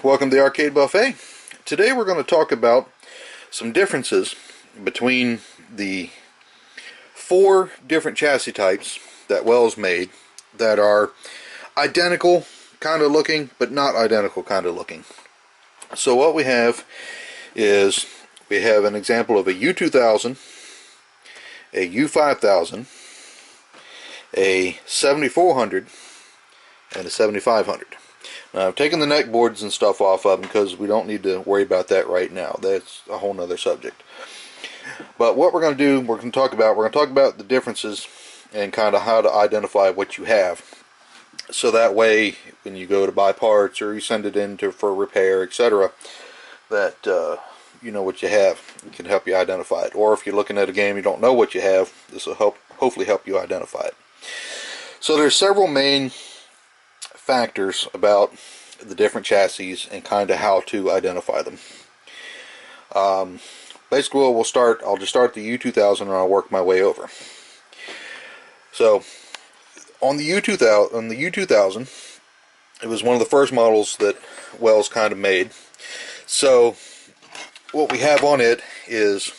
welcome to the Arcade Buffet. Today we're going to talk about some differences between the 4 different chassis types that Wells made that are identical kind of looking, but not identical kind of looking. So what we have is we have an example of a U2000, a U5000, a 7400, and a 7500. Now, I've taken the neck boards and stuff off of them because we don't need to worry about that right now. That's a whole nother subject. But what we're going to do, we're going to talk about the differences and kind of how to identify what you have. So that way, when you go to buy parts or you send it in for repair, etc., that you know what you have. It can help you identify it. Or if you're looking at a game you don't know what you have, this will hopefully help you identify it. So there's several main factors about the different chassis and kind of how to identify them. Basically, I'll just start the U2000 and I'll work my way over. So on the U2000, it was one of the first models that Wells kind of made. So what we have on it is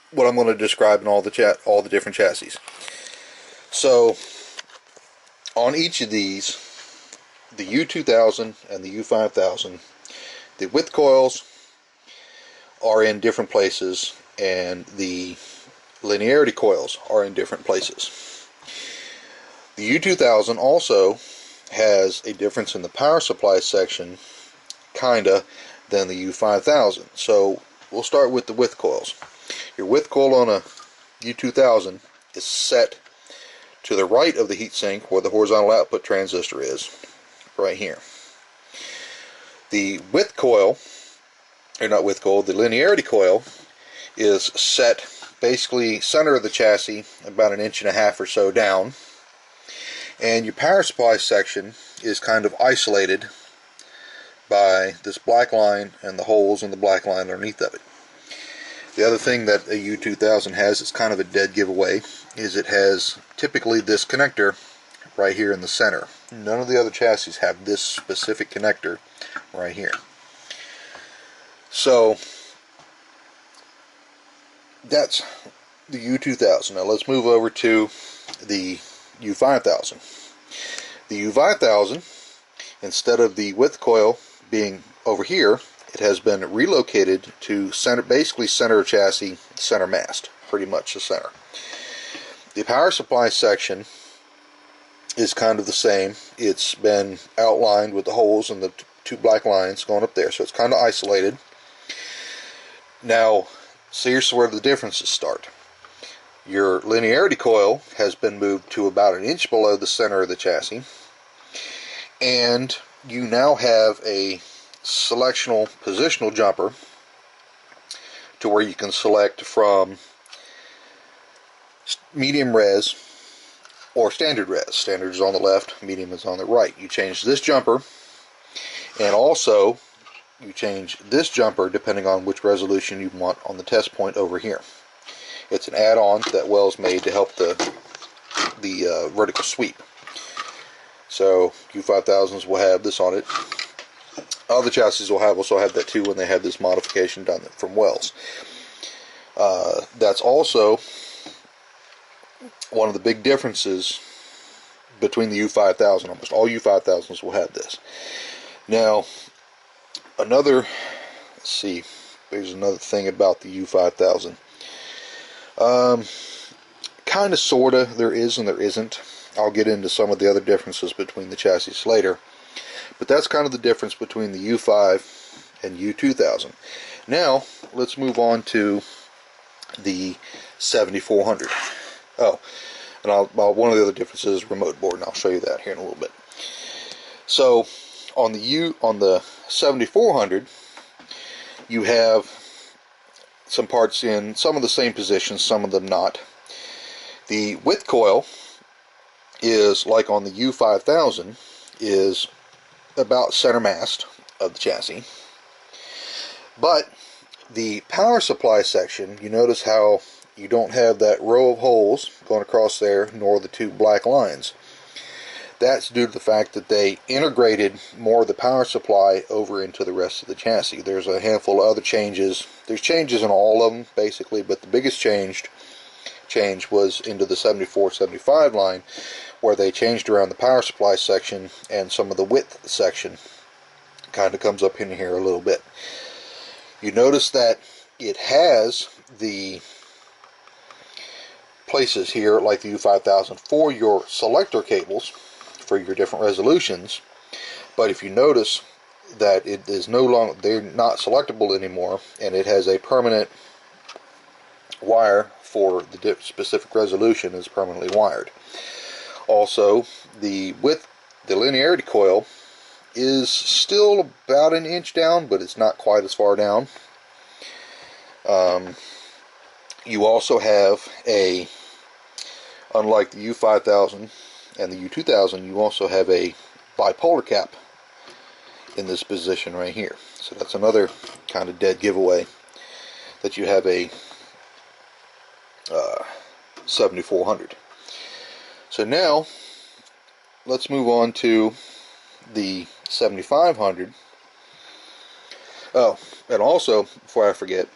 what I'm going to describe in all the different chassis. So on each of these, the U2000 and the U5000, the width coils are in different places and the linearity coils are in different places. The U2000 also has a difference in the power supply section kinda than the U5000. So we'll start with the width coils. Your width coil on a U2000 is set to the right of the heatsink where the horizontal output transistor is, right here. The width coil, or not width coil, the linearity coil is set basically center of the chassis, about 1.5 inches or so down, and your power supply section is kind of isolated by this black line and the holes in the black line underneath of it. The other thing that a U2000 has, it's kind of a dead giveaway, is it has typically this connector right here in the center. None of the other chassis have this specific connector right here. So that's the U2000. Now let's move over to the U5000. The U5000, instead of the width coil being over here, it has been relocated to basically center chassis, center mast, pretty much the center. The power supply section is kind of the same. It's been outlined with the holes and the 2 black lines going up there, so it's kind of isolated. Now, so here's where the differences start. Your linearity coil has been moved to about 1 inch below the center of the chassis, and you now have a selectional positional jumper to where you can select from medium res or standard res. Standard is on the left, medium is on the right. You change this jumper, and also you change this jumper depending on which resolution you want on the test point over here. It's an add-on that Wells made to help the vertical sweep. So U5000s will have this on it. Other chassis will also have that too when they have this modification done from Wells. That's also one of the big differences between the U5000. Almost all U5000s will have this. Now, there's another thing about the U5000. Kind of, sorta, there is and there isn't. I'll get into some of the other differences between the chassis later. But that's kind of the difference between the U5 and U2000. Now, let's move on to the 7400. Oh, and one of the other differences is remote board, and I'll show you that here in a little bit. So, on the 7400, you have some parts in some of the same positions, some of them not. The width coil is, like on the U5000, is about center mast of the chassis. But the power supply section, you notice how you don't have that row of holes going across there, nor the 2 black lines. That's due to the fact that they integrated more of the power supply over into the rest of the chassis. There's a handful of other changes. There's changes in all of them, basically, but the biggest change was into the 7475 line, where they changed around the power supply section and some of the width section. Kind of comes up in here a little bit. You notice that it has the places here, like the U5000, for your selector cables for your different resolutions, but if you notice that it is no longer, they're not selectable anymore, and it has a permanent wire for the specific resolution is permanently wired. Also, the width, the linearity coil is still about an inch down, but it's not quite as far down. You also have a, unlike the U5000 and the U2000, you also have a bipolar cap in this position right here. So that's another kind of dead giveaway, that you have a 7400. So now let's move on to the 7500. Oh, and also, before I forget,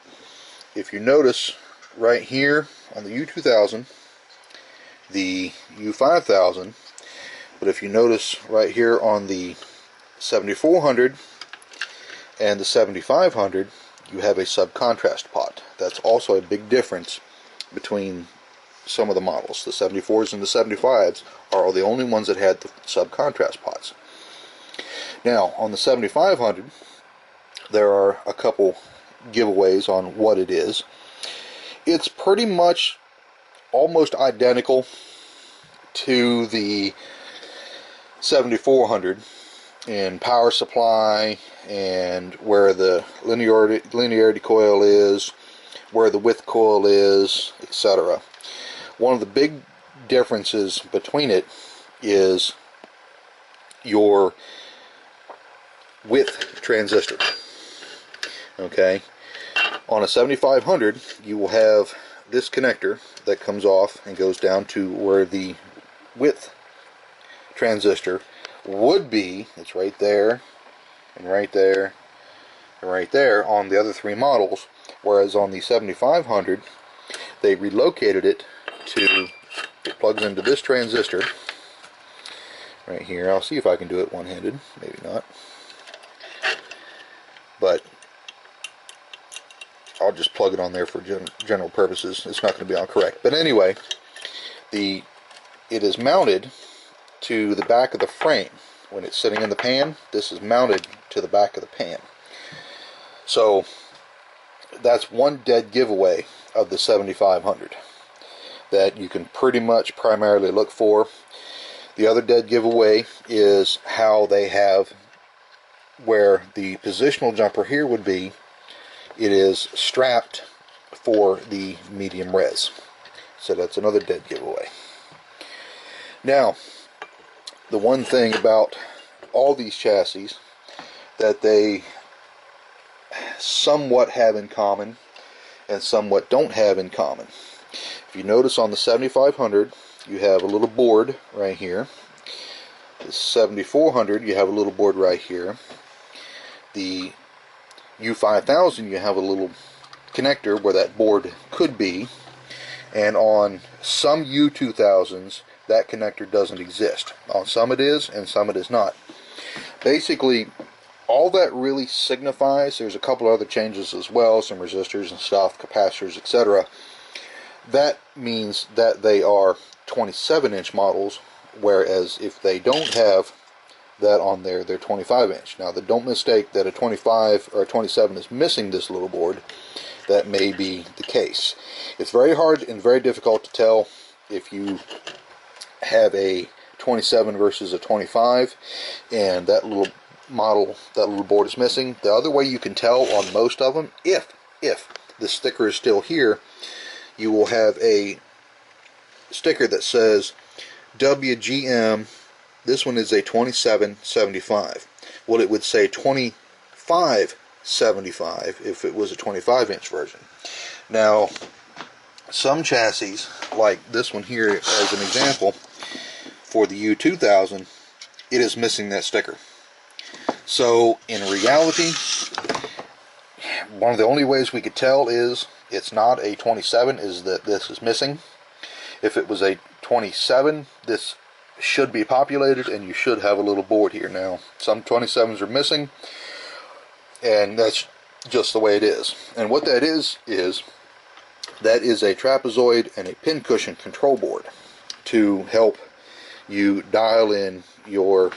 if you notice right here on the U2000, the U5000, but if you notice right here on the 7400 and the 7500, you have a subcontrast pot. That's also a big difference between some of the models. The 74s and the 75s are the only ones that had the subcontrast pots. Now, on the 7500, there are a couple giveaways on what it is. It's pretty much almost identical to the 7400 in power supply and where the linearity coil is, where the width coil is, etc. One of the big differences between it is your width transistor. Okay, on a 7500 you will have this connector that comes off and goes down to where the width transistor would be. It's right there and right there and right there on the other three models, whereas on the 7500 they relocated it to, it plugs into this transistor right here. I'll see if I can do it one-handed, maybe not, but I'll just plug it on there for general purposes. It's not going to be all correct, but anyway, it is mounted to the back of the frame. When it's sitting in the pan, this is mounted to the back of the pan. So that's one dead giveaway of the 7500 that you can pretty much primarily look for. The other dead giveaway is how they have, where the positional jumper here would be, it is strapped for the medium res. So that's another dead giveaway. Now, the one thing about all these chassis that they somewhat have in common and somewhat don't have in common. If you notice on the 7500, you have a little board right here. The 7400, you have a little board right here. The U5000, you have a little connector where that board could be, and on some U2000s that connector doesn't exist. On some it is, and some it is not. Basically, all that really signifies, there's a couple other changes as well, some resistors and stuff, capacitors, etc. That means that they are 27-inch models, whereas if they don't have that on there, they're 25-inch. Now, don't mistake that a 25 or a 27 is missing this little board. That may be the case. It's very hard and very difficult to tell if you have a 27 versus a 25 and that little model, that little board is missing. The other way you can tell on most of them, if the sticker is still here, you will have a sticker that says WGM. This one is a 2775. Well, it would say 2575 if it was a 25-inch version. Now, some chassis, like this one here as an example, for the U2000, it is missing that sticker. So in reality, one of the only ways we could tell is it's not a 27 is that this is missing. If it was a 27, this should be populated and you should have a little board here. Now, some 27s are missing, and that's just the way it is. And what that is that is a trapezoid and a pin cushion control board to help you dial in your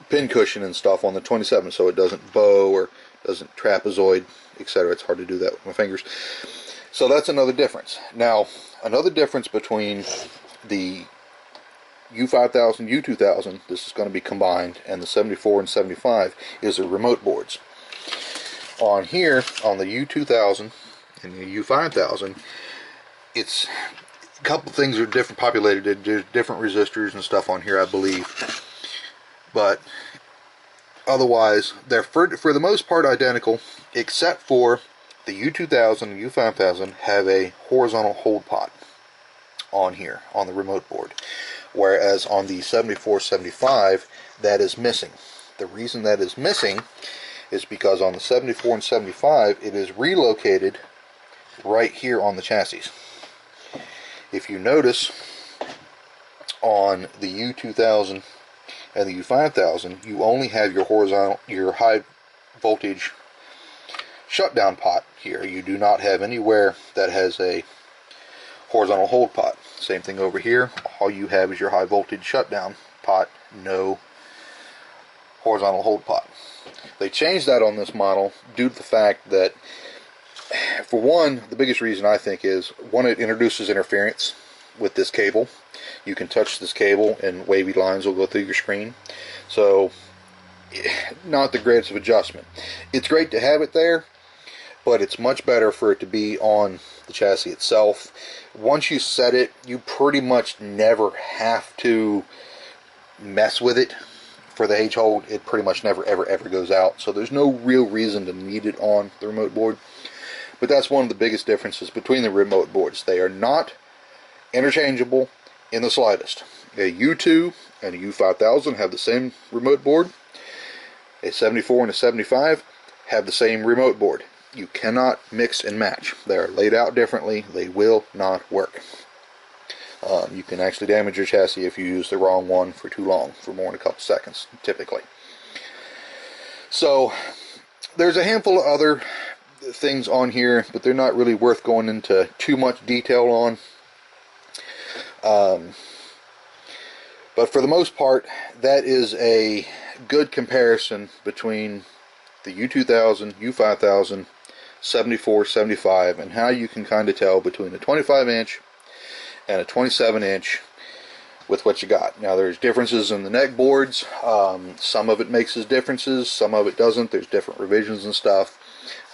pin cushion and stuff on the 27 so it doesn't bow or doesn't trapezoid, etc. It's hard to do that with my fingers. So that's another difference. Now, another difference between the U5000, U2000, this is going to be combined, and the 74 and 75 is the remote boards. On here, on the U2000 and the U5000, it's a couple things are different populated. There's different resistors and stuff on here, I believe. But otherwise, they're for the most part identical, except for the U2000 and U5000 have a horizontal hold pot on here on the remote board, whereas on the 7475 that is missing. The reason that is missing is because on the 74 and 75 it is relocated right here on the chassis. If you notice, on the U2000 and the U5000, you only have your horizontal, your high voltage shutdown pot here. You do not have anywhere that has a horizontal hold pot. Same thing over here. All you have is your high voltage shutdown pot, no horizontal hold pot. They changed that on this model due to the fact that, for one, the biggest reason I think is, one, it introduces interference with this cable. You can touch this cable and wavy lines will go through your screen. So, not the greatest of adjustment. It's great to have it there, but it's much better for it to be on the chassis itself. Once you set it, you pretty much never have to mess with it. For the H.O.T, it pretty much never ever goes out, so there's no real reason to need it on the remote board. But that's one of the biggest differences between the remote boards. They are not interchangeable in the slightest. A U2 and a U5000 have the same remote board. A 74 and a 75 have the same remote board. You cannot mix and match. They are laid out differently. They will not work. You can actually damage your chassis if you use the wrong one for too long, for more than a couple seconds, typically. So, there's a handful of other things on here, but they're not really worth going into too much detail on. But for the most part, that is a good comparison between the U2000, U5000, 74, 75, and how you can kind of tell between a 25-inch and a 27-inch with what you got. Now, there's differences in the neck boards. Some of it makes its differences, some of it doesn't. There's different revisions and stuff.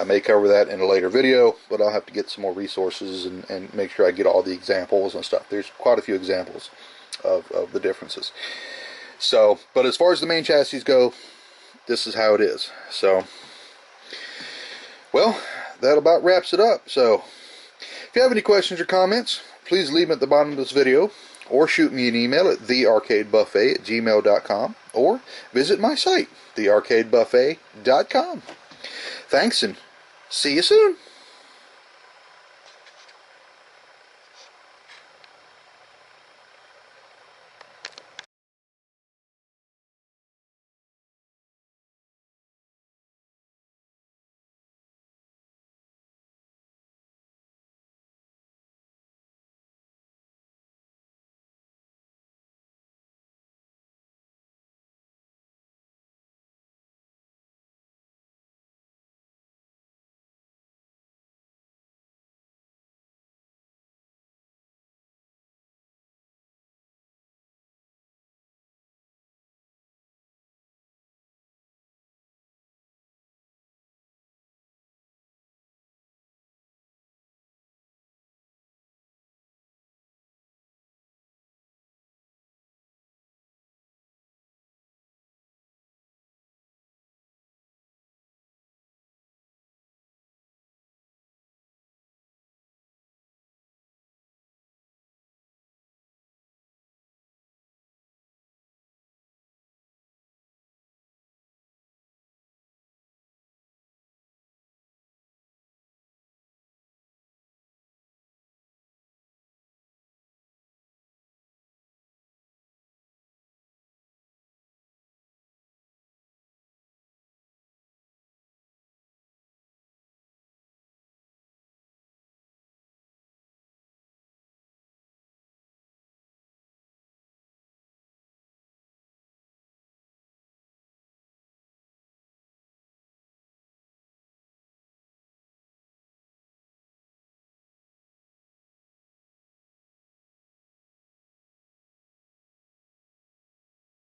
I may cover that in a later video, but I'll have to get some more resources and make sure I get all the examples and stuff. There's quite a few examples of the differences. So, but as far as the main chassis go, this is how it is. So, well, that about wraps it up. So, if you have any questions or comments, please leave them at the bottom of this video, or shoot me an email at thearcadebuffet@gmail.com, or visit my site, thearcadebuffet.com. Thanks, and see you soon.